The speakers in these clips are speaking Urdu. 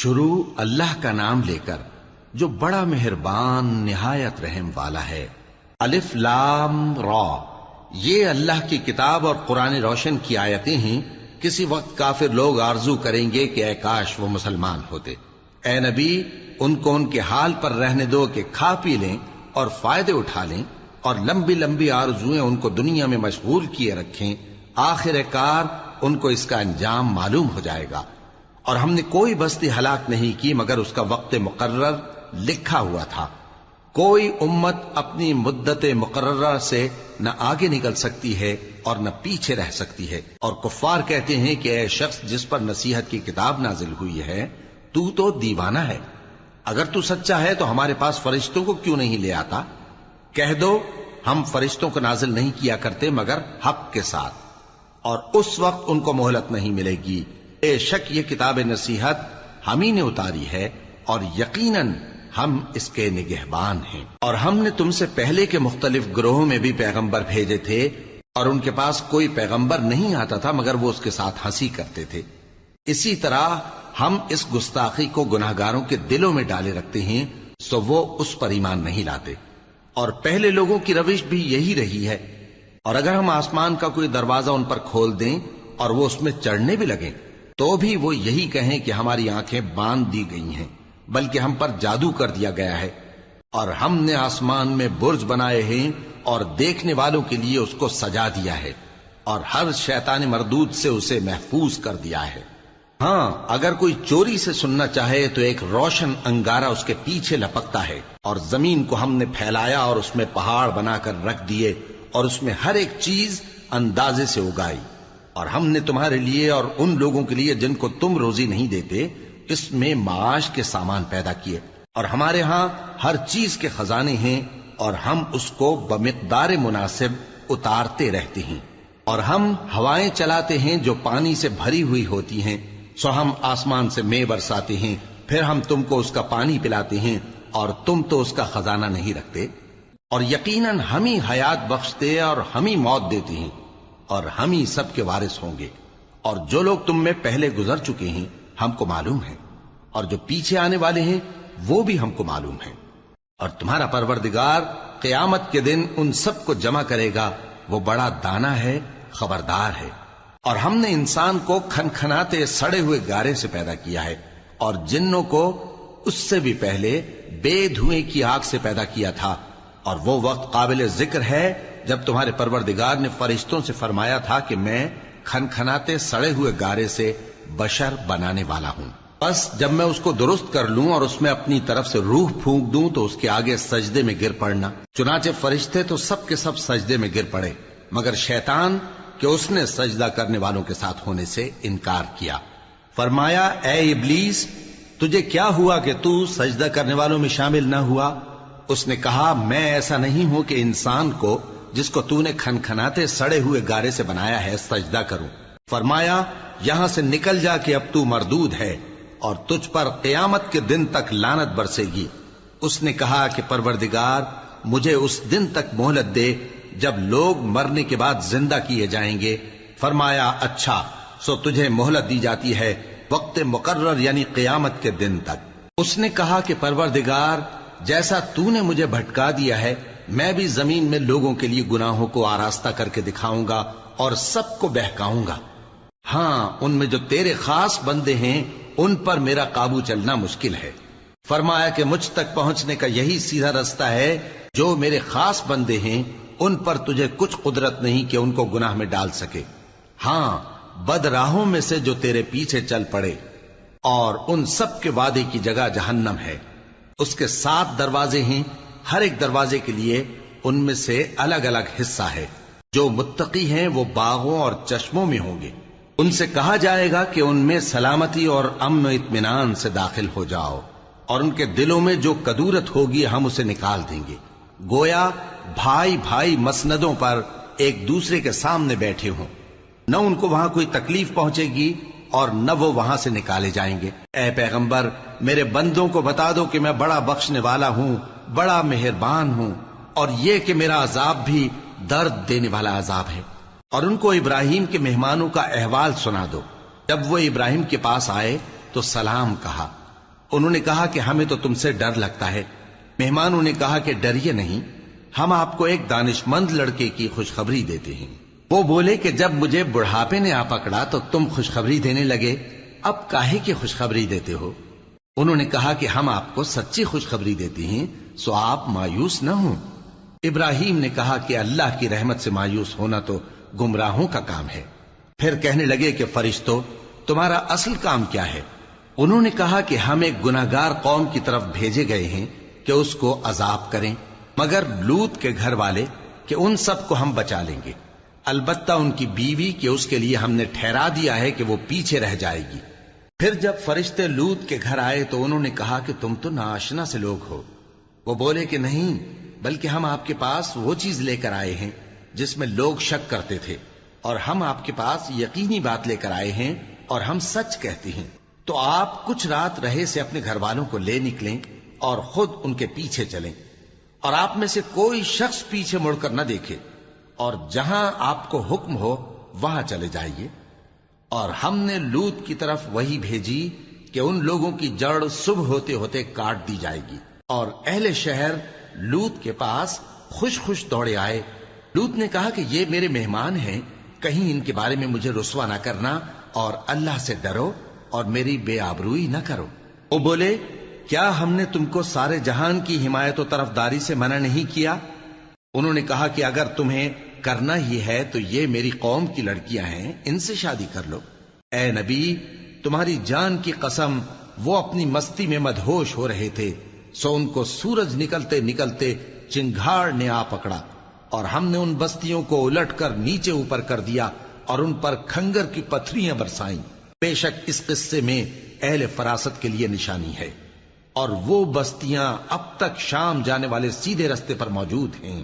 شروع اللہ کا نام لے کر جو بڑا مہربان نہایت رحم والا ہے۔ الف لام را، یہ اللہ کی کتاب اور قرآن روشن کی آیتیں ہیں۔ کسی وقت کافر لوگ آرزو کریں گے کہ اے کاش وہ مسلمان ہوتے۔ اے نبی، ان کو ان کے حال پر رہنے دو کہ کھا پی لیں اور فائدے اٹھا لیں، اور لمبی لمبی آرزویں ان کو دنیا میں مشغول کیے رکھیں۔ آخر کار ان کو اس کا انجام معلوم ہو جائے گا۔ اور ہم نے کوئی بستی ہلاک نہیں کی مگر اس کا وقت مقرر لکھا ہوا تھا۔ کوئی امت اپنی مدت مقررہ سے نہ آگے نکل سکتی ہے اور نہ پیچھے رہ سکتی ہے۔ اور کفار کہتے ہیں کہ اے شخص جس پر نصیحت کی کتاب نازل ہوئی ہے، تو دیوانہ ہے۔ اگر تو سچا ہے تو ہمارے پاس فرشتوں کو کیوں نہیں لے آتا؟ کہہ دو ہم فرشتوں کو نازل نہیں کیا کرتے مگر حق کے ساتھ، اور اس وقت ان کو مہلت نہیں ملے گی۔ بے شک یہ کتاب نصیحت ہم ہی نے اتاری ہے، اور یقیناً ہم اس کے نگہبان ہیں۔ اور ہم نے تم سے پہلے کے مختلف گروہوں میں بھی پیغمبر بھیجے تھے، اور ان کے پاس کوئی پیغمبر نہیں آتا تھا مگر وہ اس کے ساتھ ہنسی کرتے تھے۔ اسی طرح ہم اس گستاخی کو گناہگاروں کے دلوں میں ڈالے رکھتے ہیں، سو وہ اس پر ایمان نہیں لاتے۔ اور پہلے لوگوں کی روش بھی یہی رہی ہے۔ اور اگر ہم آسمان کا کوئی دروازہ ان پر کھول دیں اور وہ اس میں چڑھنے بھی لگیں تو بھی وہ یہی کہیں کہ ہماری آنکھیں باندھ دی گئی ہیں، بلکہ ہم پر جادو کر دیا گیا ہے۔ اور ہم نے آسمان میں برج بنائے ہیں اور دیکھنے والوں کے لیے اس کو سجا دیا ہے، اور ہر شیطان مردود سے اسے محفوظ کر دیا ہے۔ ہاں، اگر کوئی چوری سے سننا چاہے تو ایک روشن انگارہ اس کے پیچھے لپکتا ہے، اور زمین کو ہم نے پھیلایا اور اس میں پہاڑ بنا کر رکھ دیے، اور اس میں ہر ایک چیز اندازے سے اگائی۔ اور ہم نے تمہارے لیے اور ان لوگوں کے لیے جن کو تم روزی نہیں دیتے اس میں معاش کے سامان پیدا کیے، اور ہمارے ہاں ہر چیز کے خزانے ہیں، اور ہم اس کو بمقدار مناسب اتارتے رہتے ہیں۔ اور ہم ہوائیں چلاتے ہیں جو پانی سے بھری ہوئی ہوتی ہیں، سو ہم آسمان سے مے برساتے ہیں، پھر ہم تم کو اس کا پانی پلاتے ہیں، اور تم تو اس کا خزانہ نہیں رکھتے۔ اور یقیناً ہم ہی حیات بخشتے اور ہم ہی موت دیتے ہیں، اور ہم ہی سب کے وارث ہوں گے۔ اور جو لوگ تم میں پہلے گزر چکے ہیں ہم کو معلوم ہے، اور جو پیچھے آنے والے ہیں وہ بھی ہم کو معلوم ہے۔ اور تمہارا پروردگار قیامت کے دن ان سب کو جمع کرے گا، وہ بڑا دانا ہے، خبردار ہے۔ اور ہم نے انسان کو کھنکھناتے سڑے ہوئے گارے سے پیدا کیا ہے، اور جنوں کو اس سے بھی پہلے بے دھوئیں کی آگ سے پیدا کیا تھا۔ اور وہ وقت قابل ذکر ہے جب تمہارے پروردگار نے فرشتوں سے فرمایا تھا کہ میں کھنکھناتے سڑے ہوئے گارے سے بشر بنانے والا ہوں، بس جب میں اس کو درست کر لوں اور اس میں اپنی طرف سے روح پھونک دوں تو اس کے آگے سجدے میں گر پڑنا۔ چنانچہ فرشتے تو سب کے سب سجدے میں گر پڑے مگر شیطان کہ اس نے سجدہ کرنے والوں کے ساتھ ہونے سے انکار کیا۔ فرمایا اے ابلیس، تجھے کیا ہوا کہ تو سجدہ کرنے والوں میں شامل نہ ہوا؟ اس نے کہا میں ایسا نہیں ہوں کہ انسان کو جس کو تو نے کھنکھناتے سڑے ہوئے گارے سے بنایا ہے سجدہ کروں۔ فرمایا یہاں سے نکل جا کہ اب تو مردود ہے اور تجھ پر قیامت کے دن تک لعنت برسے گی۔ اس نے کہا کہ پروردگار مجھے اس دن تک مہلت دے جب لوگ مرنے کے بعد زندہ کیے جائیں گے۔ فرمایا اچھا، سو تجھے مہلت دی جاتی ہے وقت مقرر یعنی قیامت کے دن تک۔ اس نے کہا کہ پروردگار جیسا تو نے مجھے بھٹکا دیا ہے میں بھی زمین میں لوگوں کے لیے گناہوں کو آراستہ کر کے دکھاؤں گا اور سب کو بہکاؤں گا۔ ہاں، ان میں جو تیرے خاص بندے ہیں ان پر میرا قابو چلنا مشکل ہے۔ فرمایا کہ مجھ تک پہنچنے کا یہی سیدھا رستہ ہے، جو میرے خاص بندے ہیں ان پر تجھے کچھ قدرت نہیں کہ ان کو گناہ میں ڈال سکے۔ ہاں، بد راہوں میں سے جو تیرے پیچھے چل پڑے، اور ان سب کے وعدے کی جگہ جہنم ہے۔ اس کے 7 دروازے ہیں، ہر ایک دروازے کے لیے ان میں سے الگ الگ حصہ ہے۔ جو متقی ہیں وہ باغوں اور چشموں میں ہوں گے۔ ان سے کہا جائے گا کہ ان میں سلامتی اور امن و اطمینان سے داخل ہو جاؤ، اور ان کے دلوں میں جو کدورت ہوگی ہم اسے نکال دیں گے، گویا بھائی بھائی مسندوں پر ایک دوسرے کے سامنے بیٹھے ہوں۔ نہ ان کو وہاں کوئی تکلیف پہنچے گی اور نہ وہ وہاں سے نکالے جائیں گے۔ اے پیغمبر میرے بندوں کو بتا دو کہ میں بڑا بخشنے والا ہوں، بڑا مہربان ہوں، اور یہ کہ میرا عذاب بھی درد دینے والا عذاب ہے۔ اور ان کو ابراہیم کے مہمانوں کا احوال سنا دو۔ جب وہ ابراہیم کے پاس آئے تو سلام کہا، انہوں نے کہا کہ ہمیں تو تم سے ڈر لگتا ہے۔ مہمانوں نے کہا کہ ڈریے نہیں، ہم آپ کو ایک دانشمند لڑکے کی خوشخبری دیتے ہیں۔ وہ بولے کہ جب مجھے بڑھاپے نے آ پکڑا تو تم خوشخبری دینے لگے، اب کاہے کی خوشخبری دیتے ہو؟ انہوں نے کہا کہ ہم آپ کو سچی خوشخبری دیتے ہیں، سو آپ مایوس نہ ہوں۔ ابراہیم نے کہا کہ اللہ کی رحمت سے مایوس ہونا تو گمراہوں کا کام ہے۔ پھر کہنے لگے کہ فرشتوں، تمہارا اصل کام کیا ہے؟ انہوں نے کہا کہ ہم ایک گناہگار قوم کی طرف بھیجے گئے ہیں کہ اس کو عذاب کریں، مگر لوط کے گھر والے کہ ان سب کو ہم بچا لیں گے، البتہ ان کی بیوی کہ اس کے لیے ہم نے ٹھہرا دیا ہے کہ وہ پیچھے رہ جائے گی۔ پھر جب فرشتے لوط کے گھر آئے تو انہوں نے کہا کہ تم تو ناآشنا سے لوگ ہو۔ وہ بولے کہ نہیں، بلکہ ہم آپ کے پاس وہ چیز لے کر آئے ہیں جس میں لوگ شک کرتے تھے، اور ہم آپ کے پاس یقینی بات لے کر آئے ہیں اور ہم سچ کہتے ہیں۔ تو آپ کچھ رات رہے سے اپنے گھر والوں کو لے نکلیں اور خود ان کے پیچھے چلیں، اور آپ میں سے کوئی شخص پیچھے مڑ کر نہ دیکھے، اور جہاں آپ کو حکم ہو وہاں چلے جائیے۔ اور ہم نے لوط کی طرف وہی بھیجی کہ ان لوگوں کی جڑ صبح ہوتے ہوتے کاٹ دی جائے گی، اور اہل شہر لوط کے پاس خوش خوش دوڑے آئے۔ لوط نے کہا کہ یہ میرے مہمان ہیں، کہیں ان کے بارے میں مجھے رسوا نہ کرنا، اور اللہ سے ڈرو اور میری بے آبروئی نہ کرو۔ وہ بولے، کیا ہم نے تم کو سارے جہان کی حمایت و طرفداری سے منع نہیں کیا؟ انہوں نے کہا کہ اگر تمہیں کرنا ہی ہے تو یہ میری قوم کی لڑکیاں ہیں، ان سے شادی کر لو۔ اے نبی، تمہاری جان کی قسم، وہ اپنی مستی میں مدہوش ہو رہے تھے، سو ان کو سورج نکلتے نکلتے چنگھاڑ نے آ پکڑا، اور ہم نے ان بستیوں کو الٹ کر نیچے اوپر کر دیا اور ان پر کھنگر کی پتھریاں برسائیں۔ بے شک اس قصے میں اہل فراست کے لیے نشانی ہے، اور وہ بستیاں اب تک شام جانے والے سیدھے رستے پر موجود ہیں۔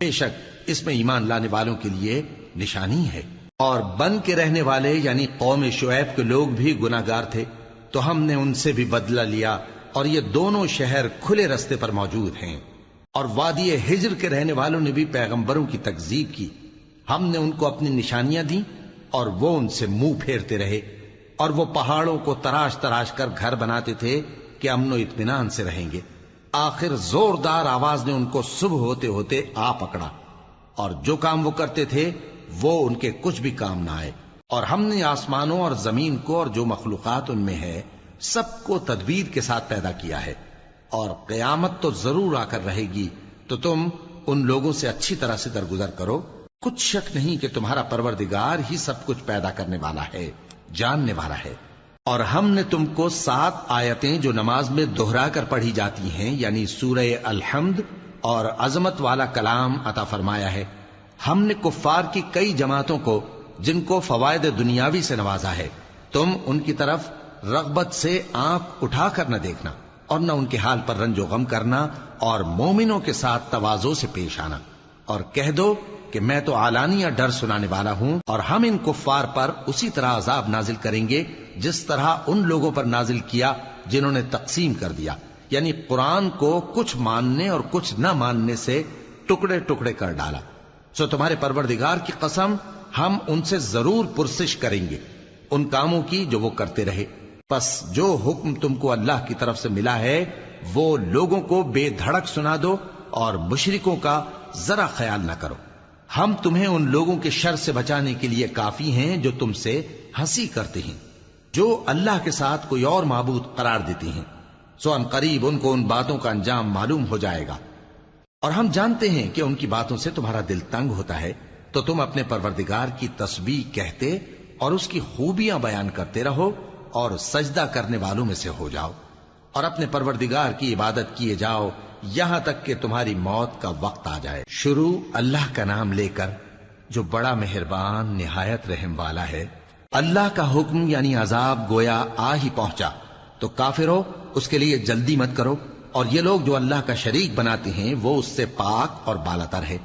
بے شک اس میں ایمان لانے والوں کے لیے نشانی ہے۔ اور بن کے رہنے والے یعنی قوم شعیب کے لوگ بھی گناہگار تھے، تو ہم نے ان سے بھی بدلہ لیا، اور یہ دونوں شہر کھلے رستے پر موجود ہیں۔ اور وادی ہجر کے رہنے والوں نے بھی پیغمبروں کی تکذیب کی، ہم نے ان کو اپنی نشانیاں دی اور وہ ان سے منہ پھیرتے رہے، اور وہ پہاڑوں کو تراش تراش کر گھر بناتے تھے کہ امن و اطمینان سے رہیں گے۔ آخر زوردار آواز نے ان کو صبح ہوتے ہوتے آ پکڑا، اور جو کام وہ کرتے تھے وہ ان کے کچھ بھی کام نہ آئے۔ اور ہم نے آسمانوں اور زمین کو اور جو مخلوقات ان میں ہے سب کو تدبیر کے ساتھ پیدا کیا ہے، اور قیامت تو ضرور آ کر رہے گی، تو تم ان لوگوں سے اچھی طرح سے درگزر کرو۔ کچھ شک نہیں کہ تمہارا پروردگار ہی سب کچھ پیدا کرنے والا ہے، جاننے والا ہے۔ اور ہم نے تم کو 7 آیتیں جو نماز میں دہرا کر پڑھی جاتی ہیں، یعنی سورہ الحمد اور عظمت والا کلام عطا فرمایا ہے۔ ہم نے کفار کی کئی جماعتوں کو جن کو فوائد دنیاوی سے نوازا ہے، تم ان کی طرف رغبت سے آنکھ اٹھا کر نہ دیکھنا، اور نہ ان کے حال پر رنج و غم کرنا، اور مومنوں کے ساتھ تواضع سے پیش آنا، اور کہہ دو کہ میں تو اعلانیہ ڈر سنانے والا ہوں، اور ہم ان کفار پر اسی طرح عذاب نازل کریں گے جس طرح ان لوگوں پر نازل کیا جنہوں نے تقسیم کر دیا، یعنی قرآن کو کچھ ماننے اور کچھ نہ ماننے سے ٹکڑے ٹکڑے کر ڈالا۔ سو تمہارے پروردگار کی قسم، ہم ان سے ضرور پرسش کریں گے ان کاموں کی جو وہ کرتے رہے۔ پس جو حکم تم کو اللہ کی طرف سے ملا ہے وہ لوگوں کو بے دھڑک سنا دو، اور مشرکوں کا ذرا خیال نہ کرو۔ ہم تمہیں ان لوگوں کے شر سے بچانے کے لیے کافی ہیں جو تم سے ہنسی کرتے ہیں، جو اللہ کے ساتھ کوئی اور معبود قرار دیتے ہیں، سو ان قریب ان کو ان باتوں کا انجام معلوم ہو جائے گا۔ اور ہم جانتے ہیں کہ ان کی باتوں سے تمہارا دل تنگ ہوتا ہے، تو تم اپنے پروردگار کی تسبیح کہتے اور اس کی خوبیاں بیان کرتے رہو، اور سجدہ کرنے والوں میں سے ہو جاؤ، اور اپنے پروردگار کی عبادت کیے جاؤ یہاں تک کہ تمہاری موت کا وقت آ جائے۔ شروع اللہ کا نام لے کر جو بڑا مہربان نہایت رحم والا ہے۔ اللہ کا حکم یعنی عذاب گویا آ ہی پہنچا، تو کافروں اس کے لیے جلدی مت کرو، اور یہ لوگ جو اللہ کا شریک بناتے ہیں وہ اس سے پاک اور بالاتر ہے۔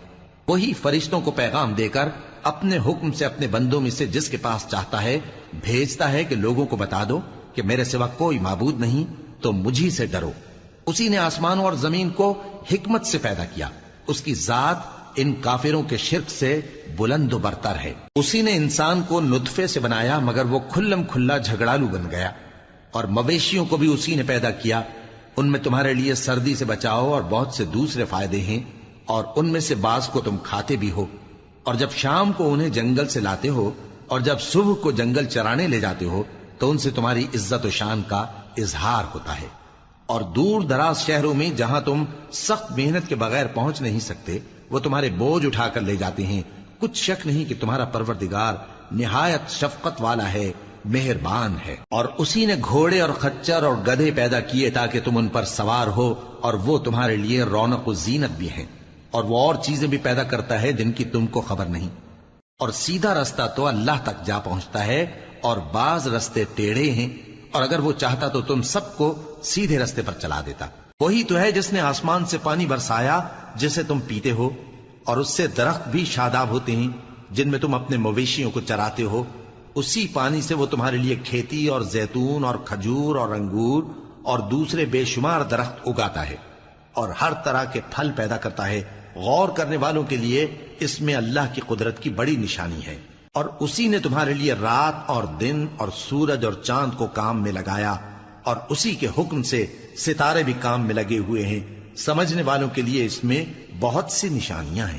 وہی فرشتوں کو پیغام دے کر اپنے حکم سے اپنے بندوں میں سے جس کے پاس چاہتا ہے بھیجتا ہے کہ لوگوں کو بتا دو کہ میرے سوا کوئی معبود نہیں، تو مجھی سے ڈرو۔ اسی نے آسمانوں اور زمین کو حکمت سے پیدا کیا، اس کی ذات ان کافروں کے شرک سے بلند و برتر ہے۔ اسی نے انسان کو نطفے سے بنایا، مگر وہ کھلم کھلا جھگڑالو بن گیا، اور مویشیوں کو بھی اسی نے پیدا کیا، ان میں تمہارے لیے سردی سے بچاؤ اور بہت سے دوسرے فائدے ہیں، اور ان میں سے بعض کو تم کھاتے بھی ہو۔ اور جب شام کو انہیں جنگل سے لاتے ہو اور جب صبح کو جنگل چرانے لے جاتے ہو تو ان سے تمہاری عزت و شان کا اظہار ہوتا ہے۔ اور دور دراز شہروں میں جہاں تم سخت محنت کے بغیر پہنچ نہیں سکتے، وہ تمہارے بوجھ اٹھا کر لے جاتے ہیں۔ کچھ شک نہیں کہ تمہارا پروردگار نہایت شفقت والا ہے، مہربان ہے۔ اور اسی نے گھوڑے اور خچر اور گدھے پیدا کیے تاکہ تم ان پر سوار ہو، اور وہ تمہارے لیے رونق و زینت بھی ہیں۔ اور وہ اور چیزیں بھی پیدا کرتا ہے جن کی تم کو خبر نہیں۔ اور سیدھا رستہ تو اللہ تک جا پہنچتا ہے، اور بعض رستے ٹیڑھے ہیں، اور اگر وہ چاہتا تو تم سب کو سیدھے رستے پر چلا دیتا۔ وہی تو ہے جس نے آسمان سے پانی برسایا جسے تم پیتے ہو، اور اس سے درخت بھی شاداب ہوتے ہیں جن میں تم اپنے مویشیوں کو چراتے ہو۔ اسی پانی سے وہ تمہارے لیے کھیتی اور زیتون اور کھجور اور انگور اور دوسرے بے شمار درخت اگاتا ہے، اور ہر طرح کے پھل پیدا کرتا ہے۔ غور کرنے والوں کے لیے اس میں اللہ کی قدرت کی بڑی نشانی ہے۔ اور اسی نے تمہارے لیے رات اور دن اور سورج اور چاند کو کام میں لگایا، اور اسی کے حکم سے ستارے بھی کام میں لگے ہوئے ہیں۔ سمجھنے والوں کے لیے اس میں بہت سی نشانیاں ہیں۔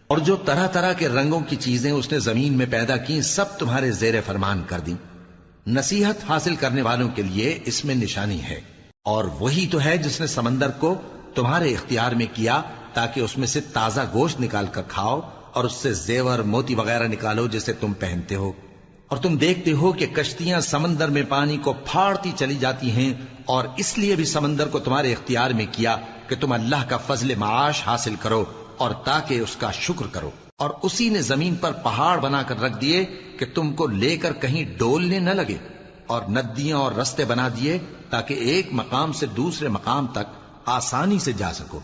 اور جو طرح طرح کے رنگوں کی چیزیں اس نے زمین میں پیدا کی سب تمہارے زیر فرمان کر دیں۔ نصیحت حاصل کرنے والوں کے لیے اس میں نشانی ہے۔ اور وہی تو ہے جس نے سمندر کو تمہارے اختیار میں کیا تاکہ اس میں سے تازہ گوشت نکال کر کھاؤ، اور اس سے زیور موتی وغیرہ نکالو جسے تم پہنتے ہو۔ اور تم دیکھتے ہو کہ کشتیاں سمندر میں پانی کو پھاڑتی چلی جاتی ہیں، اور اس لیے بھی سمندر کو تمہارے اختیار میں کیا کہ تم اللہ کا فضل معاش حاصل کرو اور تاکہ اس کا شکر کرو۔ اور اسی نے زمین پر پہاڑ بنا کر رکھ دیے کہ تم کو لے کر کہیں ڈولنے نہ لگے، اور ندیاں اور رستے بنا دیے تاکہ ایک مقام سے دوسرے مقام تک آسانی سے جا سکو،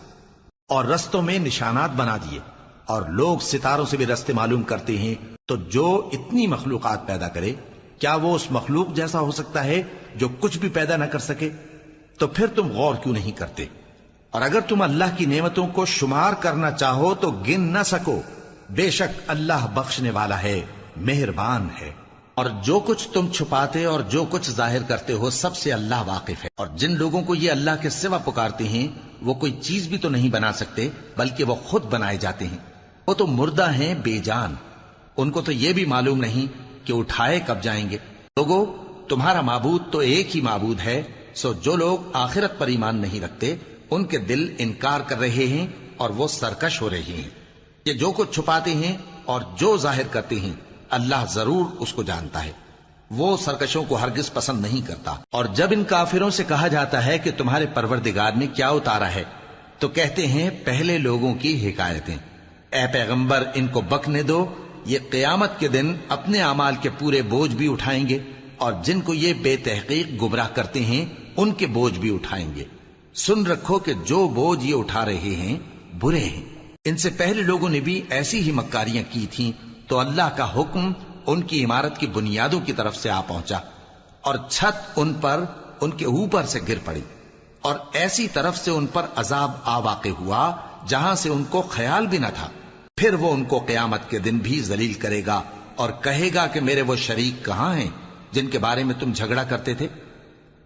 اور رستوں میں نشانات بنا دیے۔ اور لوگ ستاروں سے بھی رستے معلوم کرتے ہیں۔ تو جو اتنی مخلوقات پیدا کرے، کیا وہ اس مخلوق جیسا ہو سکتا ہے جو کچھ بھی پیدا نہ کر سکے؟ تو پھر تم غور کیوں نہیں کرتے؟ اور اگر تم اللہ کی نعمتوں کو شمار کرنا چاہو تو گن نہ سکو۔ بے شک اللہ بخشنے والا ہے، مہربان ہے۔ اور جو کچھ تم چھپاتے اور جو کچھ ظاہر کرتے ہو سب سے اللہ واقف ہے۔ اور جن لوگوں کو یہ اللہ کے سوا پکارتے ہیں وہ کوئی چیز بھی تو نہیں بنا سکتے، بلکہ وہ خود بنائے جاتے ہیں۔ وہ تو مردہ ہیں، بے جان، ان کو تو یہ بھی معلوم نہیں کہ اٹھائے کب جائیں گے۔ لوگو، تمہارا معبود تو ایک ہی معبود ہے، سو جو لوگ آخرت پر ایمان نہیں رکھتے ان کے دل انکار کر رہے ہیں اور وہ سرکش ہو رہے ہیں۔ یہ جو کچھ چھپاتے ہیں اور جو ظاہر کرتے ہیں اللہ ضرور اس کو جانتا ہے۔ وہ سرکشوں کو ہرگز پسند نہیں کرتا۔ اور جب ان کافروں سے کہا جاتا ہے کہ تمہارے پروردگار نے کیا اتارا ہے تو کہتے ہیں پہلے لوگوں کی حکایتیں۔ اے پیغمبر، ان کو بکنے دو، یہ قیامت کے دن اپنے اعمال کے پورے بوجھ بھی اٹھائیں گے، اور جن کو یہ بے تحقیق گمراہ کرتے ہیں ان کے بوجھ بھی اٹھائیں گے۔ سن رکھو کہ جو بوجھ یہ اٹھا رہے ہیں برے ہیں۔ ان سے پہلے لوگوں نے بھی ایسی ہی مکاریاں کی تھیں، تو اللہ کا حکم ان کی عمارت کی بنیادوں کی طرف سے آ پہنچا، اور چھت ان پر ان کے اوپر سے گر پڑی، اور ایسی طرف سے ان پر عذاب آ واقع ہوا جہاں سے ان کو خیال بھی نہ تھا۔ پھر وہ ان کو قیامت کے دن بھی ذلیل کرے گا اور کہے گا کہ میرے وہ شریک کہاں ہیں جن کے بارے میں تم جھگڑا کرتے تھے؟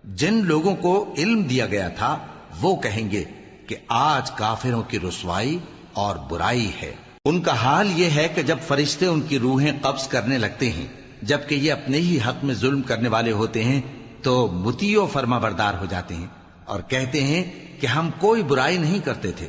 جن لوگوں کو علم دیا گیا تھا وہ کہیں گے کہ آج کافروں کی رسوائی اور برائی ہے۔ ان کا حال یہ ہے کہ جب فرشتے ان کی روحیں قبض کرنے لگتے ہیں جبکہ یہ اپنے ہی حق میں ظلم کرنے والے ہوتے ہیں تو مطیع و فرما بردار ہو جاتے ہیں اور کہتے ہیں کہ ہم کوئی برائی نہیں کرتے تھے۔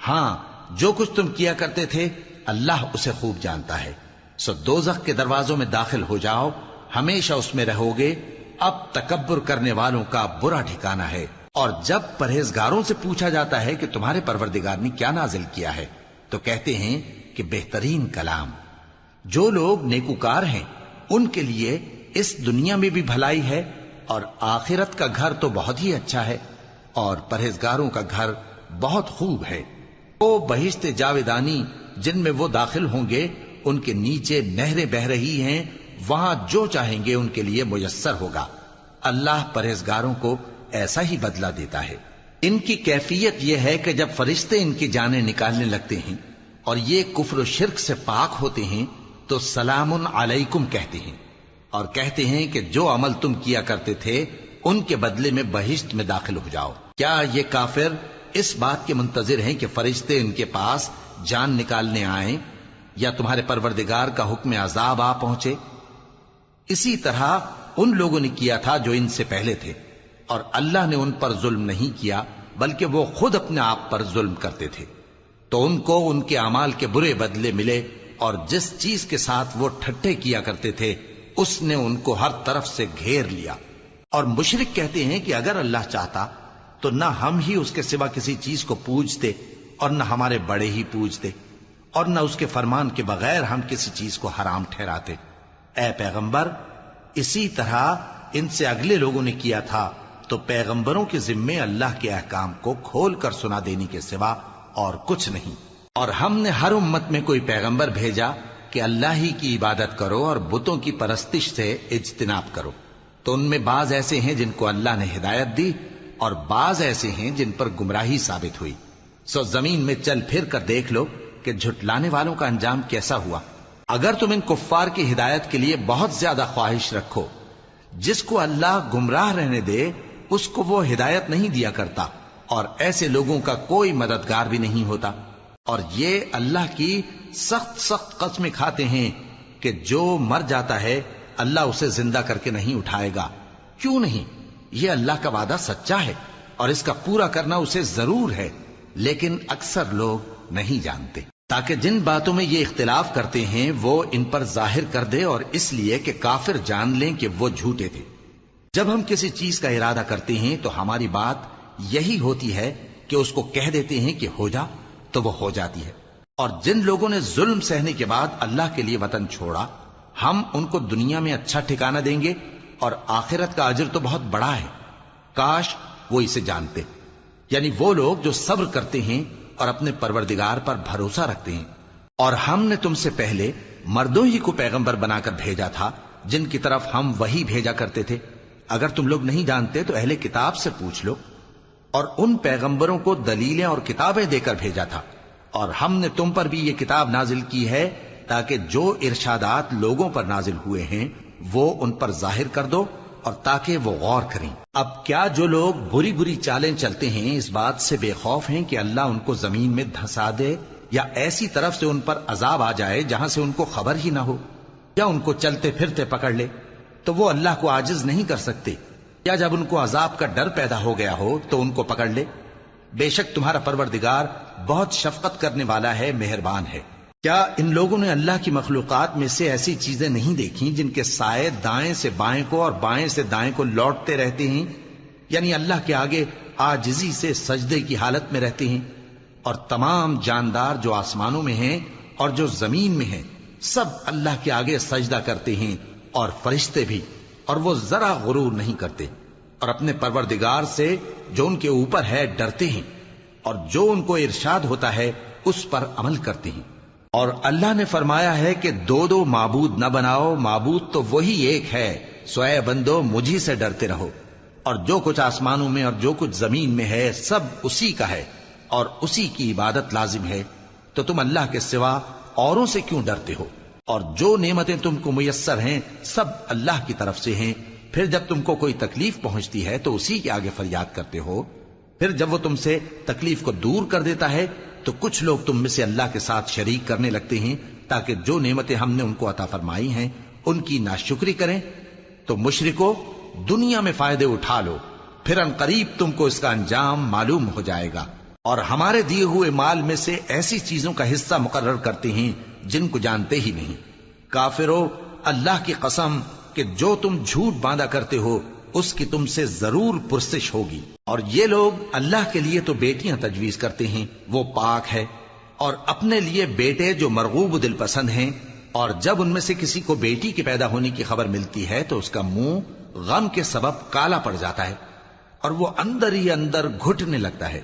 ہاں، جو کچھ تم کیا کرتے تھے اللہ اسے خوب جانتا ہے۔ سو دوزخ کے دروازوں میں داخل ہو جاؤ، ہمیشہ اس میں رہو گے۔ اب تکبر کرنے والوں کا برا ٹھکانہ ہے۔ اور جب پرہیزگاروں سے پوچھا جاتا ہے کہ تمہارے پروردگار نے کیا نازل کیا ہے تو کہتے ہیں کہ بہترین کلام۔ جو لوگ نیکوکار ہیں ان کے لیے اس دنیا میں بھی بھلائی ہے اور آخرت کا گھر تو بہت ہی اچھا ہے، اور پرہیزگاروں کا گھر بہت خوب ہے۔ وہ بہشت جاویدانی جن میں وہ داخل ہوں گے، ان کے نیچے نہریں بہہ رہی ہیں، وہاں جو چاہیں گے ان کے لیے میسر ہوگا۔ اللہ پرہیزگاروں کو ایسا ہی بدلہ دیتا ہے۔ ان کی کیفیت یہ ہے کہ جب فرشتے ان کی جانیں نکالنے لگتے ہیں اور یہ کفر و شرک سے پاک ہوتے ہیں تو سلام علیکم کہتے ہیں، اور کہتے ہیں کہ جو عمل تم کیا کرتے تھے ان کے بدلے میں بہشت میں داخل ہو جاؤ۔ کیا یہ کافر اس بات کے منتظر ہیں کہ فرشتے ان کے پاس جان نکالنے آئیں یا تمہارے پروردگار کا حکم عذاب آ پہنچے؟ اسی طرح ان لوگوں نے کیا تھا جو ان سے پہلے تھے، اور اللہ نے ان پر ظلم نہیں کیا بلکہ وہ خود اپنے آپ پر ظلم کرتے تھے۔ تو ان کو ان کے اعمال کے برے بدلے ملے، اور جس چیز کے ساتھ وہ ٹھٹھے کیا کرتے تھے اس نے ان کو ہر طرف سے گھیر لیا۔ اور مشرک کہتے ہیں کہ اگر اللہ چاہتا تو نہ ہم ہی اس کے سوا کسی چیز کو پوجتے اور نہ ہمارے بڑے ہی پوجتے، اور نہ اس کے فرمان کے بغیر ہم کسی چیز کو حرام ٹھہراتے۔ اے پیغمبر، اسی طرح ان سے اگلے لوگوں نے کیا تھا، تو پیغمبروں کے ذمے اللہ کے احکام کو کھول کر سنا دینے کے سوا اور کچھ نہیں۔ اور ہم نے ہر امت میں کوئی پیغمبر بھیجا کہ اللہ ہی کی عبادت کرو اور بتوں کی پرستش سے اجتناب کرو، تو ان میں بعض ایسے ہیں جن کو اللہ نے ہدایت دی اور بعض ایسے ہیں جن پر گمراہی ثابت ہوئی۔ سو زمین میں چل پھر کر دیکھ لو کہ جھٹلانے والوں کا انجام کیسا ہوا۔ اگر تم ان کفار کی ہدایت کے لیے بہت زیادہ خواہش رکھو، جس کو اللہ گمراہ رہنے دے اس کو وہ ہدایت نہیں دیا کرتا، اور ایسے لوگوں کا کوئی مددگار بھی نہیں ہوتا۔ اور یہ اللہ کی سخت سخت قسمیں کھاتے ہیں کہ جو مر جاتا ہے اللہ اسے زندہ کر کے نہیں اٹھائے گا۔ کیوں نہیں؟ یہ اللہ کا وعدہ سچا ہے اور اس کا پورا کرنا اسے ضرور ہے، لیکن اکثر لوگ نہیں جانتے۔ تاکہ جن باتوں میں یہ اختلاف کرتے ہیں وہ ان پر ظاہر کر دے، اور اس لیے کہ کافر جان لیں کہ وہ جھوٹے تھے۔ جب ہم کسی چیز کا ارادہ کرتے ہیں تو ہماری بات یہی ہوتی ہے کہ اس کو کہہ دیتے ہیں کہ ہو جا، تو وہ ہو جاتی ہے۔ اور جن لوگوں نے ظلم سہنے کے بعد اللہ کے لیے وطن چھوڑا، ہم ان کو دنیا میں اچھا ٹھکانہ دیں گے، اور آخرت کا اجر تو بہت بڑا ہے۔ کاش وہ اسے جانتے، یعنی وہ لوگ جو صبر کرتے ہیں اور اپنے پروردگار پر بھروسہ رکھتے ہیں۔ اور ہم نے تم سے پہلے مردوں ہی کو پیغمبر بنا کر بھیجا تھا جن کی طرف ہم وحی بھیجا کرتے تھے۔ اگر تم لوگ نہیں جانتے تو اہل کتاب سے پوچھ لو۔ اور ان پیغمبروں کو دلیلیں اور کتابیں دے کر بھیجا تھا، اور ہم نے تم پر بھی یہ کتاب نازل کی ہے تاکہ جو ارشادات لوگوں پر نازل ہوئے ہیں وہ ان پر ظاہر کر دو، اور تاکہ وہ غور کریں۔ اب کیا جو لوگ بری بری چالیں چلتے ہیں اس بات سے بے خوف ہیں کہ اللہ ان کو زمین میں دھسا دے، یا ایسی طرف سے ان پر عذاب آ جائے جہاں سے ان کو خبر ہی نہ ہو، یا ان کو چلتے پھرتے پکڑ لے تو وہ اللہ کو عاجز نہیں کر سکتے، یا جب ان کو عذاب کا ڈر پیدا ہو گیا ہو تو ان کو پکڑ لے؟ بے شک تمہارا پروردگار بہت شفقت کرنے والا ہے، مہربان ہے۔ کیا ان لوگوں نے اللہ کی مخلوقات میں سے ایسی چیزیں نہیں دیکھی جن کے سائے دائیں سے بائیں کو اور بائیں سے دائیں کو لوٹتے رہتے ہیں، یعنی اللہ کے آگے عاجزی سے سجدے کی حالت میں رہتے ہیں؟ اور تمام جاندار جو آسمانوں میں ہیں اور جو زمین میں ہیں سب اللہ کے آگے سجدہ کرتے ہیں، اور فرشتے بھی، اور وہ ذرا غرور نہیں کرتے، اور اپنے پروردگار سے جو ان کے اوپر ہے ڈرتے ہیں، اور جو ان کو ارشاد ہوتا ہے اس پر عمل کرتے ہیں۔ اور اللہ نے فرمایا ہے کہ دو دو معبود نہ بناؤ، معبود تو وہی ایک ہے، سو اے بندو مجھی سے ڈرتے رہو۔ اور جو کچھ آسمانوں میں اور جو کچھ زمین میں ہے سب اسی کا ہے، اور اسی کی عبادت لازم ہے، تو تم اللہ کے سوا اوروں سے کیوں ڈرتے ہو؟ اور جو نعمتیں تم کو میسر ہیں سب اللہ کی طرف سے ہیں۔ پھر جب تم کو کوئی تکلیف پہنچتی ہے تو اسی کے آگے فریاد کرتے ہو، پھر جب وہ تم سے تکلیف کو دور کر دیتا ہے تو کچھ لوگ تم میں سے اللہ کے ساتھ شریک کرنے لگتے ہیں تاکہ جو نعمتیں ہم نے ان کو عطا فرمائی ہیں ان کی ناشکری کریں۔ تو مشرکو، دنیا میں فائدے اٹھا لو، پھر ان قریب تم کو اس کا انجام معلوم ہو جائے گا۔ اور ہمارے دیے ہوئے مال میں سے ایسی چیزوں کا حصہ مقرر کرتے ہیں جن کو جانتے ہی نہیں۔ کافرو، اللہ کی قسم کہ جو تم جھوٹ باندھا کرتے ہو اس کی تم سے ضرور پرسش ہوگی۔ اور یہ لوگ اللہ کے لیے تو بیٹیاں تجویز کرتے ہیں، وہ پاک ہے، اور اپنے لیے بیٹے جو مرغوب دل پسند ہیں، اور جب ان میں سے کسی کو بیٹی کے پیدا ہونے کی خبر ملتی ہے تو اس کا منہ غم کے سبب کالا پڑ جاتا ہے، اور وہ اندر ہی اندر گھٹنے لگتا ہے،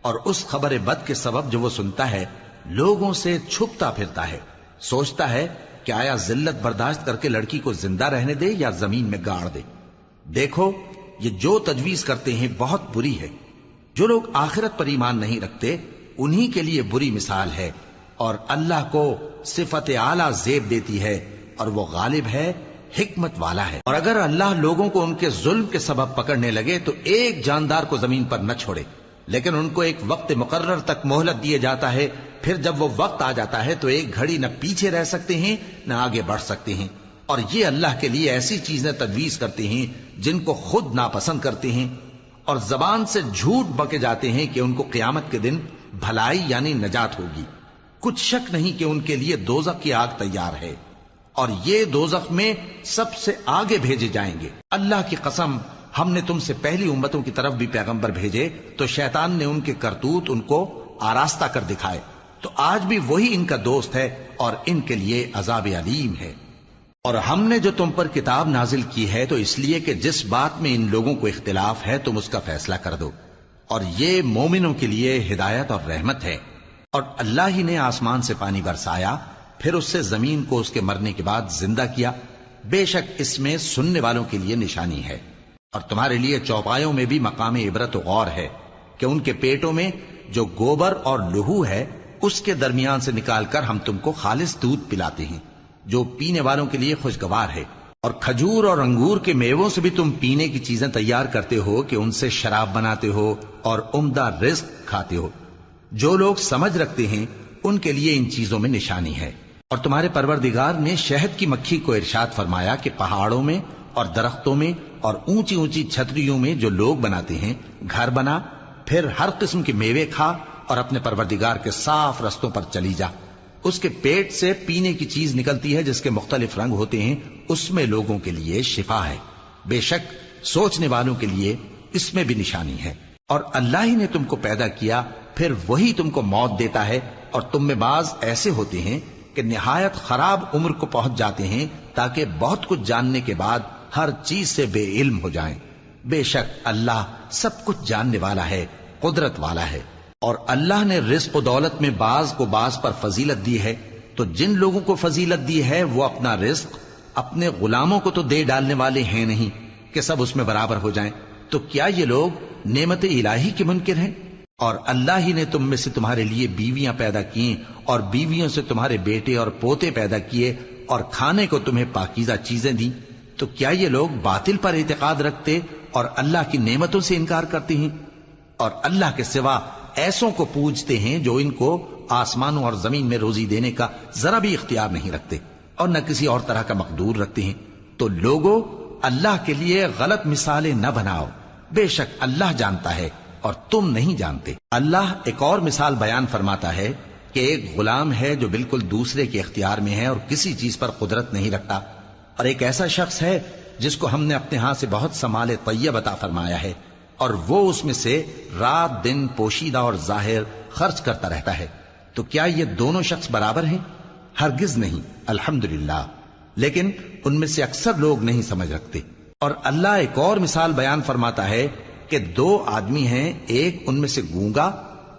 اور اس خبر بد کے سبب جو وہ سنتا ہے لوگوں سے چھپتا پھرتا ہے، سوچتا ہے کہ آیا ذلت برداشت کر کے لڑکی کو زندہ رہنے دے یا زمین میں گاڑ دے۔ دیکھو، یہ جو تجویز کرتے ہیں بہت بری ہے۔ جو لوگ آخرت پر ایمان نہیں رکھتے انہی کے لیے بری مثال ہے، اور اللہ کو صفت اعلیٰ زیب دیتی ہے، اور وہ غالب ہے، حکمت والا ہے۔ اور اگر اللہ لوگوں کو ان کے ظلم کے سبب پکڑنے لگے تو ایک جاندار کو زمین پر نہ چھوڑے، لیکن ان کو ایک وقت مقرر تک مہلت دیے جاتا ہے، پھر جب وہ وقت آ جاتا ہے تو ایک گھڑی نہ پیچھے رہ سکتے ہیں نہ آگے بڑھ سکتے ہیں۔ اور یہ اللہ کے لیے ایسی چیزیں تجویز کرتے ہیں جن کو خود ناپسند کرتے ہیں، اور زبان سے جھوٹ بکے جاتے ہیں کہ ان کو قیامت کے دن بھلائی یعنی نجات ہوگی۔ کچھ شک نہیں کہ ان کے لیے دوزخ کی آگ تیار ہے، اور یہ دوزخ میں سب سے آگے بھیجے جائیں گے۔ اللہ کی قسم، ہم نے تم سے پہلی امتوں کی طرف بھی پیغمبر بھیجے تو شیطان نے ان کے کرتوت ان کو آراستہ کر دکھائے، تو آج بھی وہی ان کا دوست ہے اور ان کے لیے عذاب علیم ہے۔ اور ہم نے جو تم پر کتاب نازل کی ہے تو اس لیے کہ جس بات میں ان لوگوں کو اختلاف ہے تم اس کا فیصلہ کر دو، اور یہ مومنوں کے لیے ہدایت اور رحمت ہے۔ اور اللہ ہی نے آسمان سے پانی برسایا، پھر اس سے زمین کو اس کے مرنے کے بعد زندہ کیا، بے شک اس میں سننے والوں کے لیے نشانی ہے۔ اور تمہارے لیے چوپایوں میں بھی مقام عبرت و غور ہے کہ ان کے پیٹوں میں جو گوبر اور لہو ہے اس کے درمیان سے نکال کر ہم تم کو خالص دودھ پلاتے ہیں جو پینے والوں کے لیے خوشگوار ہے، اور کھجور اور انگور کے میووں سے بھی تم پینے کی چیزیں تیار کرتے ہو کہ ان سے شراب بناتے ہو اور عمدہ رزق کھاتے ہو۔ جو لوگ سمجھ رکھتے ہیں ان کے لیے ان چیزوں میں نشانی ہے۔ اور تمہارے پروردگار نے شہد کی مکھی کو ارشاد فرمایا کہ پہاڑوں میں اور درختوں میں اور اونچی اونچی چھتریوں میں جو لوگ بناتے ہیں گھر بنا، پھر ہر قسم کے میوے کھا اور اپنے پروردگار کے صاف رستوں پر چلی جا۔ اس کے پیٹ سے پینے کی چیز نکلتی ہے جس کے مختلف رنگ ہوتے ہیں، اس میں لوگوں کے لیے شفا ہے، بے شک سوچنے والوں کے لیے اس میں بھی نشانی ہے۔ اور اللہ ہی نے تم کو پیدا کیا، پھر وہی تم کو موت دیتا ہے، اور تم میں بعض ایسے ہوتے ہیں کہ نہایت خراب عمر کو پہنچ جاتے ہیں تاکہ بہت کچھ جاننے کے بعد ہر چیز سے بے علم ہو جائیں۔ بے شک اللہ سب کچھ جاننے والا ہے، قدرت والا ہے۔ اور اللہ نے رزق و دولت میں بعض کو بعض پر فضیلت دی ہے، تو جن لوگوں کو فضیلت دی ہے وہ اپنا رزق اپنے غلاموں کو تو دے ڈالنے والے ہیں نہیں کہ سب اس میں برابر ہو جائیں، تو کیا یہ لوگ نعمت الہی کے منکر ہیں؟ اور اللہ ہی نے تم میں سے تمہارے لیے بیویاں پیدا کی اور بیویوں سے تمہارے بیٹے اور پوتے پیدا کیے اور کھانے کو تمہیں پاکیزہ چیزیں دیں، تو کیا یہ لوگ باطل پر اعتقاد رکھتے اور اللہ کی نعمتوں سے انکار کرتے ہیں؟ اور اللہ کے سوا ایسوں کو پوجتے ہیں جو ان کو آسمانوں اور زمین میں روزی دینے کا ذرا بھی اختیار نہیں رکھتے اور نہ کسی اور طرح کا مقدور رکھتے ہیں۔ تو لوگوں، اللہ کے لیے غلط مثالیں نہ بناؤ، بے شک اللہ جانتا ہے اور تم نہیں جانتے۔ اللہ ایک اور مثال بیان فرماتا ہے کہ ایک غلام ہے جو بالکل دوسرے کے اختیار میں ہے اور کسی چیز پر قدرت نہیں رکھتا، اور ایک ایسا شخص ہے جس کو ہم نے اپنے ہاں سے بہت سا مال طیب عطا فرمایا ہے اور وہ اس میں سے رات دن پوشیدہ اور ظاہر خرچ کرتا رہتا ہے، تو کیا یہ دونوں شخص برابر ہیں؟ ہرگز نہیں، الحمدللہ، لیکن ان میں سے اکثر لوگ نہیں سمجھ رکھتے۔ اور اللہ ایک اور مثال بیان فرماتا ہے کہ دو آدمی ہیں، ایک ان میں سے گونگا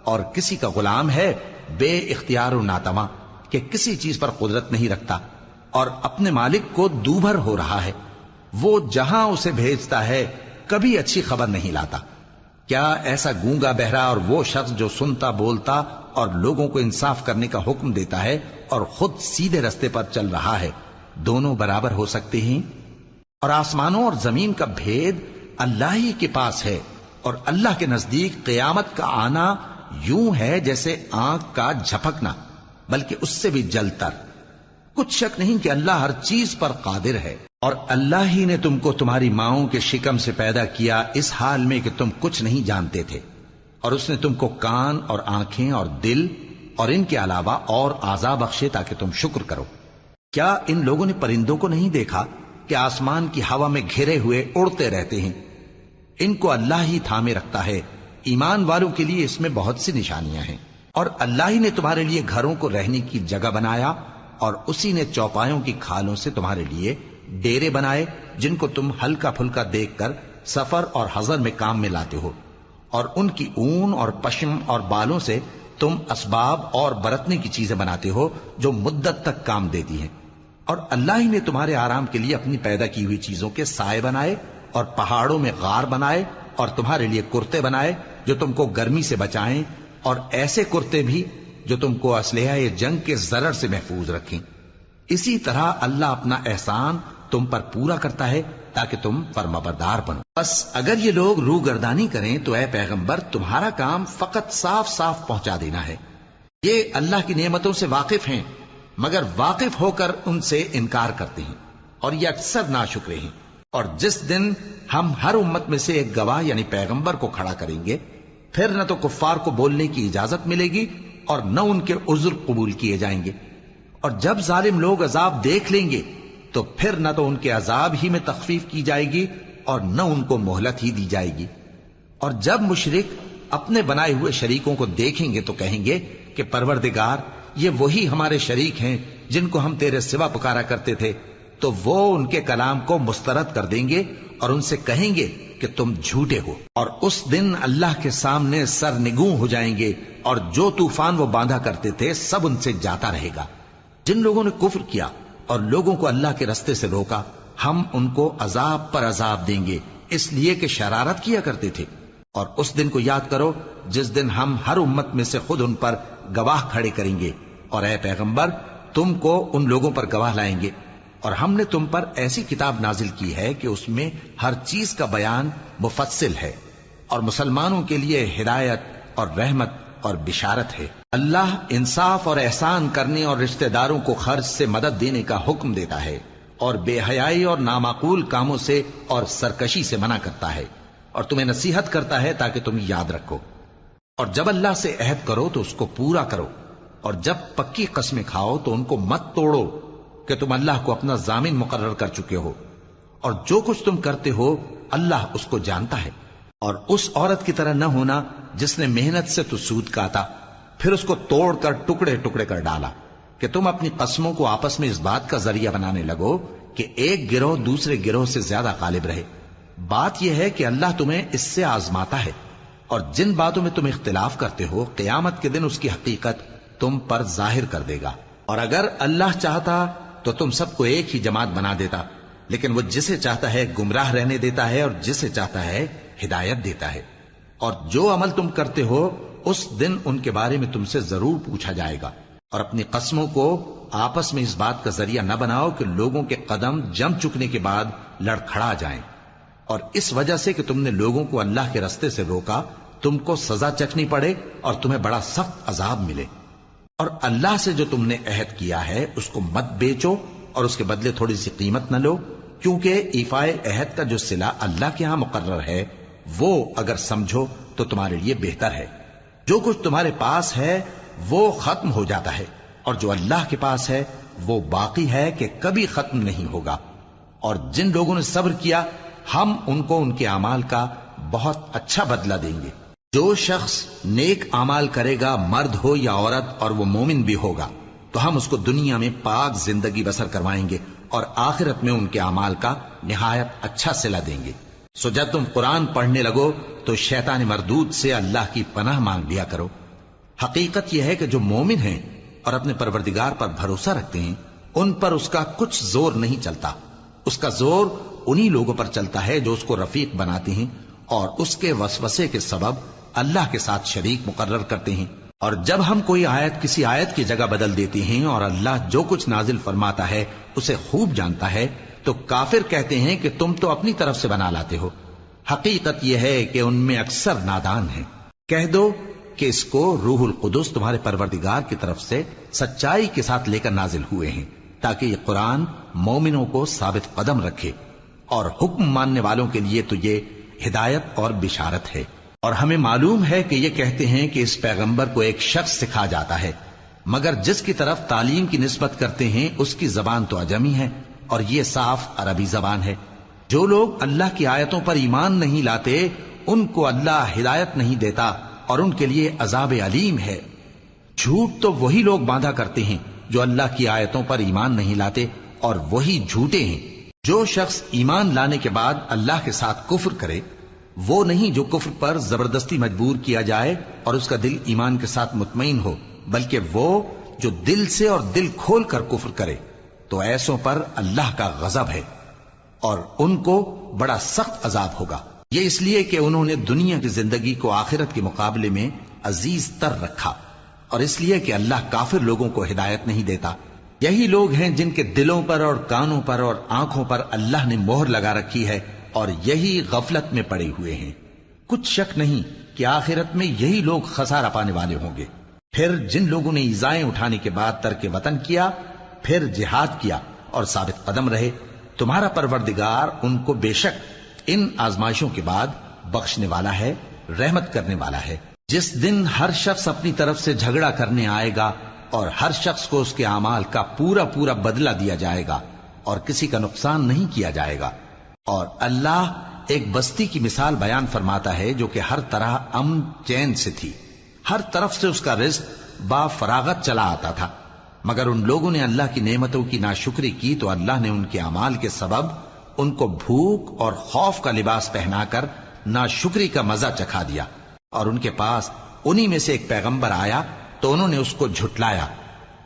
اور کسی کا غلام ہے بے اختیار و ناتواں کہ کسی چیز پر قدرت نہیں رکھتا اور اپنے مالک کو دوبھر ہو رہا ہے، وہ جہاں اسے بھیجتا ہے کبھی اچھی خبر نہیں لاتا۔ کیا ایسا گونگا بہرا اور وہ شخص جو سنتا بولتا اور لوگوں کو انصاف کرنے کا حکم دیتا ہے اور خود سیدھے رستے پر چل رہا ہے، دونوں برابر ہو سکتے ہیں؟ اور آسمانوں اور زمین کا بھید اللہ ہی کے پاس ہے، اور اللہ کے نزدیک قیامت کا آنا یوں ہے جیسے آنکھ کا جھپکنا، بلکہ اس سے بھی جلتر۔ کچھ شک نہیں کہ اللہ ہر چیز پر قادر ہے۔ اور اللہ ہی نے تم کو تمہاری ماؤں کے شکم سے پیدا کیا اس حال میں کہ تم کچھ نہیں جانتے تھے، اور اس نے تم کو کان اور آنکھیں اور دل اور ان کے علاوہ اور اعضاء بخشے تاکہ تم شکر کرو۔ کیا ان لوگوں نے پرندوں کو نہیں دیکھا کہ آسمان کی ہوا میں گھرے ہوئے اڑتے رہتے ہیں؟ ان کو اللہ ہی تھامے رکھتا ہے۔ ایمان والوں کے لیے اس میں بہت سی نشانیاں ہیں۔ اور اللہ ہی نے تمہارے لیے گھروں کو رہنے کی جگہ بنایا، اور اسی نے چوپایوں کی کھالوں سے تمہارے لیے ڈیرے بنائے جن کو تم ہلکا پھلکا دیکھ کر سفر اور حضر میں کام میں لاتے ہو، اور ان کی اون اور پشم اور بالوں سے تم اسباب اور برتنے کی چیزیں بناتے ہو جو مدت تک کام دیتی ہیں۔ اور اللہ ہی نے تمہارے آرام کے لیے اپنی پیدا کی ہوئی چیزوں کے سائے بنائے اور پہاڑوں میں غار بنائے اور تمہارے لیے کرتے بنائے جو تم کو گرمی سے بچائیں، اور ایسے کرتے بھی جو تم کو اسلحہ جنگ کے ضرر سے محفوظ رکھیں۔ اسی طرح اللہ اپنا احسان تم پر پورا کرتا ہے تاکہ تم فرمانبردار بنو۔ بس اگر یہ لوگ روگردانی کریں تو اے پیغمبر تمہارا کام فقط صاف صاف پہنچا دینا ہے۔ یہ اللہ کی نعمتوں سے واقف ہیں مگر واقف ہو کر ان سے انکار کرتے ہیں اور یہ اکثر ناشکرے ہیں۔ اور جس دن ہم ہر امت میں سے ایک گواہ یعنی پیغمبر کو کھڑا کریں گے پھر نہ تو کفار کو بولنے کی اجازت ملے گی اور نہ ان کے عذر قبول کیے جائیں گے، اور جب ظالم لوگ عذاب دیکھ لیں گے تو پھر نہ تو ان کے عذاب ہی میں تخفیف کی جائے گی اور نہ ان کو مہلت ہی دی جائے گی۔ اور جب مشرک اپنے بنائے ہوئے شریکوں کو دیکھیں گے تو کہیں گے کہ پروردگار یہ وہی ہمارے شریک ہیں جن کو ہم تیرے سوا پکارا کرتے تھے، تو وہ ان کے کلام کو مسترد کر دیں گے اور ان سے کہیں گے کہ تم جھوٹے ہو، اور اس دن اللہ کے سامنے سرنگوں ہو جائیں گے اور جو طوفان وہ باندھا کرتے تھے سب ان سے جاتا رہے گا۔ جن لوگوں نے کفر کیا اور لوگوں کو اللہ کے رستے سے روکا ہم ان کو عذاب پر عذاب دیں گے اس لیے کہ شرارت کیا کرتے تھے۔ اور اس دن کو یاد کرو جس دن ہم ہر امت میں سے خود ان پر گواہ کھڑے کریں گے، اور اے پیغمبر تم کو ان لوگوں پر گواہ لائیں گے، اور ہم نے تم پر ایسی کتاب نازل کی ہے کہ اس میں ہر چیز کا بیان مفصل ہے اور مسلمانوں کے لیے ہدایت اور رحمت اور بشارت ہے۔ اللہ انصاف اور احسان کرنے اور رشتہ داروں کو خرچ سے مدد دینے کا حکم دیتا ہے اور بے حیائی اور نامعقول کاموں سے اور سرکشی سے منع کرتا ہے، اور تمہیں نصیحت کرتا ہے تاکہ تم یاد رکھو۔ اور جب اللہ سے عہد کرو تو اس کو پورا کرو، اور جب پکی قسمیں کھاؤ تو ان کو مت توڑو کہ تم اللہ کو اپنا ضامن مقرر کر چکے ہو، اور جو کچھ تم کرتے ہو اللہ اس کو جانتا ہے۔ اور اس عورت کی طرح نہ ہونا جس نے محنت سے تو سود کاتا پھر اس کو توڑ کر ٹکڑے ٹکڑے کر ڈالا، کہ تم اپنی قسموں کو آپس میں اس بات کا ذریعہ بنانے لگو کہ ایک گروہ دوسرے گروہ سے زیادہ غالب رہے۔ بات یہ ہے کہ اللہ تمہیں اس سے آزماتا ہے، اور جن باتوں میں تم اختلاف کرتے ہو قیامت کے دن اس کی حقیقت تم پر ظاہر کر دے گا۔ اور اگر اللہ چاہتا تو تم سب کو ایک ہی جماعت بنا دیتا، لیکن وہ جسے چاہتا ہے گمراہ رہنے دیتا ہے اور جسے چاہتا ہے ہدایت دیتا ہے۔ اور جو عمل تم کرتے ہو اس دن ان کے بارے میں تم سے ضرور پوچھا جائے گا۔ اور اپنی قسموں کو آپس میں اس بات کا ذریعہ نہ بناؤ کہ لوگوں کے قدم جم چکنے کے بعد لڑکھڑا جائیں، اور اس وجہ سے کہ تم نے لوگوں کو اللہ کے رستے سے روکا تم کو سزا چکھنی پڑے اور تمہیں بڑا سخت عذاب ملے۔ اور اللہ سے جو تم نے عہد کیا ہے اس کو مت بیچو اور اس کے بدلے تھوڑی سی قیمت نہ لو، کیونکہ ایفائے عہد کا جو صلہ اللہ کے ہاں مقرر ہے وہ اگر سمجھو تو تمہارے لیے بہتر ہے۔ جو کچھ تمہارے پاس ہے وہ ختم ہو جاتا ہے، اور جو اللہ کے پاس ہے وہ باقی ہے کہ کبھی ختم نہیں ہوگا۔ اور جن لوگوں نے صبر کیا ہم ان کو ان کے اعمال کا بہت اچھا بدلہ دیں گے۔ جو شخص نیک اعمال کرے گا مرد ہو یا عورت اور وہ مومن بھی ہوگا تو ہم اس کو دنیا میں پاک زندگی بسر کروائیں گے اور آخرت میں ان کے اعمال کا نہایت اچھا صلہ دیں گے۔ سو جب تم قرآن پڑھنے لگو تو شیطان مردود سے اللہ کی پناہ مانگ لیا کرو۔ حقیقت یہ ہے کہ جو مومن ہیں اور اپنے پروردگار پر بھروسہ رکھتے ہیں ان پر اس کا کچھ زور نہیں چلتا۔ اس کا زور انہی لوگوں پر چلتا ہے جو اس کو رفیق بناتے ہیں اور اس کے وسوسے کے سبب اللہ کے ساتھ شریک مقرر کرتے ہیں۔ اور جب ہم کوئی آیت کسی آیت کی جگہ بدل دیتے ہیں اور اللہ جو کچھ نازل فرماتا ہے اسے خوب جانتا ہے تو کافر کہتے ہیں کہ تم تو اپنی طرف سے بنا لاتے ہو۔ حقیقت یہ ہے کہ ان میں اکثر نادان ہیں۔ کہہ دو کہ اس کو روح القدس تمہارے پروردگار کی طرف سے سچائی کے ساتھ لے کر نازل ہوئے ہیں تاکہ یہ قرآن مومنوں کو ثابت قدم رکھے، اور حکم ماننے والوں کے لیے تو یہ ہدایت اور بشارت ہے۔ اور ہمیں معلوم ہے کہ یہ کہتے ہیں کہ اس پیغمبر کو ایک شخص سکھا جاتا ہے، مگر جس کی طرف تعلیم کی نسبت کرتے ہیں اس کی زبان تو عجمی ہے اور یہ صاف عربی زبان ہے۔ جو لوگ اللہ کی آیتوں پر ایمان نہیں لاتے ان کو اللہ ہدایت نہیں دیتا اور ان کے لیے عذاب علیم ہے۔ جھوٹ تو وہی لوگ باندھا کرتے ہیں جو اللہ کی آیتوں پر ایمان نہیں لاتے، اور وہی جھوٹے ہیں۔ جو شخص ایمان لانے کے بعد اللہ کے ساتھ کفر کرے وہ نہیں جو کفر پر زبردستی مجبور کیا جائے اور اس کا دل ایمان کے ساتھ مطمئن ہو، بلکہ وہ جو دل سے اور دل کھول کر کفر کرے تو ایسوں پر اللہ کا غضب ہے اور ان کو بڑا سخت عذاب ہوگا۔ یہ اس لیے کہ انہوں نے دنیا کی زندگی کو آخرت کے مقابلے میں عزیز تر رکھا، اور اس لیے کہ اللہ کافر لوگوں کو ہدایت نہیں دیتا یہی لوگ ہیں جن کے دلوں پر اور کانوں پر اور آنکھوں پر اللہ نے مہر لگا رکھی ہے اور یہی غفلت میں پڑے ہوئے ہیں۔ کچھ شک نہیں کہ آخرت میں یہی لوگ خسارہ پانے والے ہوں گے۔ پھر جن لوگوں نے ایذائیں اٹھانے کے بعد ترک وطن کیا، پھر جہاد کیا اور ثابت قدم رہے، تمہارا پروردگار ان کو بے شک ان آزمائشوں کے بعد بخشنے والا ہے، رحمت کرنے والا ہے۔ جس دن ہر شخص اپنی طرف سے جھگڑا کرنے آئے گا اور ہر شخص کو اس کے اعمال کا پورا پورا بدلہ دیا جائے گا اور کسی کا نقصان نہیں کیا جائے گا۔ اور اللہ ایک بستی کی مثال بیان فرماتا ہے جو کہ ہر طرح امن چین سے تھی، ہر طرف سے اس کا رزق با فراغت چلا آتا تھا، مگر ان لوگوں نے اللہ کی نعمتوں کی ناشکری کی تو اللہ نے ان کے اعمال کے سبب ان کو بھوک اور خوف کا لباس پہنا کر ناشکری کا مزہ چکھا دیا۔ اور ان کے پاس انہی میں سے ایک پیغمبر آیا تو انہوں نے اس کو جھٹلایا،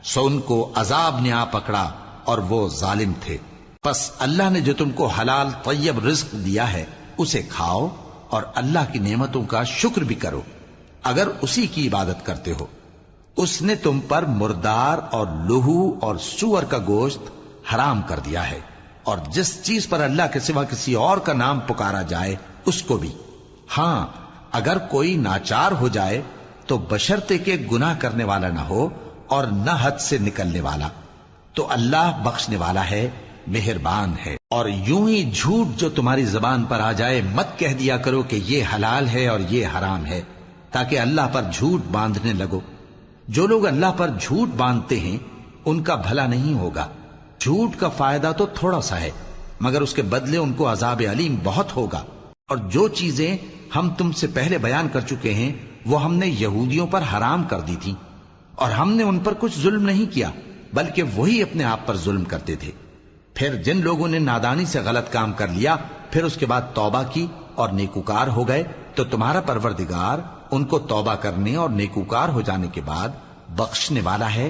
سو ان کو عذاب نے آ پکڑا اور وہ ظالم تھے۔ پس اللہ نے جو تم کو حلال طیب رزق دیا ہے اسے کھاؤ اور اللہ کی نعمتوں کا شکر بھی کرو اگر اسی کی عبادت کرتے ہو۔ اس نے تم پر مردار اور لہو اور سور کا گوشت حرام کر دیا ہے، اور جس چیز پر اللہ کے سوا کسی اور کا نام پکارا جائے اس کو بھی۔ ہاں اگر کوئی ناچار ہو جائے تو بشرطے کہ گناہ کرنے والا نہ ہو اور نہ حد سے نکلنے والا، تو اللہ بخشنے والا ہے، مہربان ہے۔ اور یوں ہی جھوٹ جو تمہاری زبان پر آ جائے مت کہہ دیا کرو کہ یہ حلال ہے اور یہ حرام ہے، تاکہ اللہ پر جھوٹ باندھنے لگو۔ جو لوگ اللہ پر جھوٹ باندھتے ہیں ان کا بھلا نہیں ہوگا۔ جھوٹ کا فائدہ تو تھوڑا سا ہے، مگر اس کے بدلے ان کو عذاب علیم بہت ہوگا۔ اور جو چیزیں ہم تم سے پہلے بیان کر چکے ہیں وہ ہم نے یہودیوں پر حرام کر دی تھی، اور ہم نے ان پر کچھ ظلم نہیں کیا بلکہ وہی اپنے آپ پر ظلم کرتے تھے۔ پھر جن لوگوں نے نادانی سے غلط کام کر لیا پھر اس کے بعد توبہ کی اور نیکوکار ہو گئے تو تمہارا پروردگار ان کو توبہ کرنے اور نیکوکار ہو جانے کے بعد بخشنے والا ہے،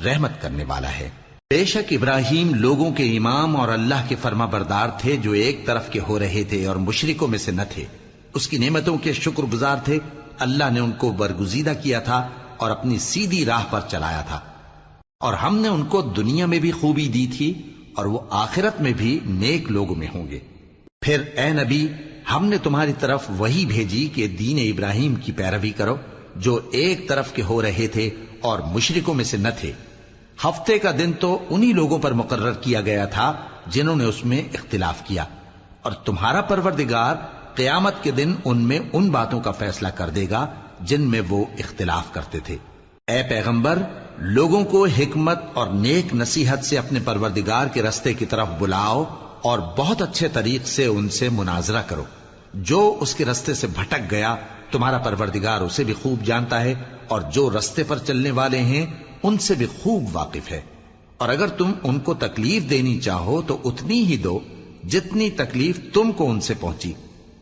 رحمت کرنے والا ہے۔ بے شک ابراہیم لوگوں کے امام اور اللہ کے فرما بردار تھے جو ایک طرف کے ہو رہے تھے اور مشرکوں میں سے نہ تھے۔ اس کی نعمتوں کے شکر گزار تھے۔ اللہ نے ان کو برگزیدہ کیا تھا اور اپنی سیدھی راہ پر چلایا تھا، اور ہم نے ان کو دنیا میں بھی خوبی دی تھی اور وہ آخرت میں بھی نیک لوگوں میں ہوں گے۔ پھر اے نبی ہم نے تمہاری طرف وہی بھیجی کہ دین ابراہیم کی پیروی کرو جو ایک طرف کے ہو رہے تھے اور مشرکوں میں سے نہ تھے۔ ہفتے کا دن تو انہی لوگوں پر مقرر کیا گیا تھا جنہوں نے اس میں اختلاف کیا، اور تمہارا پروردگار قیامت کے دن ان میں ان باتوں کا فیصلہ کر دے گا جن میں وہ اختلاف کرتے تھے۔ اے پیغمبر لوگوں کو حکمت اور نیک نصیحت سے اپنے پروردگار کے رستے کی طرف بلاؤ اور بہت اچھے طریق سے ان سے مناظرہ کرو۔ جو اس کے رستے سے بھٹک گیا تمہارا پروردگار اسے بھی خوب جانتا ہے، اور جو رستے پر چلنے والے ہیں ان سے بھی خوب واقف ہے۔ اور اگر تم ان کو تکلیف دینی چاہو تو اتنی ہی دو جتنی تکلیف تم کو ان سے پہنچی،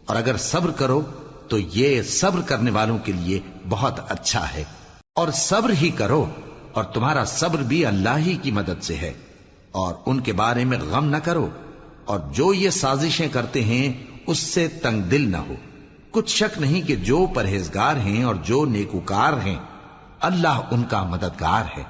اور اگر صبر کرو تو یہ صبر کرنے والوں کے لیے بہت اچھا ہے۔ اور صبر ہی کرو، اور تمہارا صبر بھی اللہ ہی کی مدد سے ہے، اور ان کے بارے میں غم نہ کرو، اور جو یہ سازشیں کرتے ہیں اس سے تنگ دل نہ ہو۔ کچھ شک نہیں کہ جو پرہیزگار ہیں اور جو نیکوکار ہیں اللہ ان کا مددگار ہے۔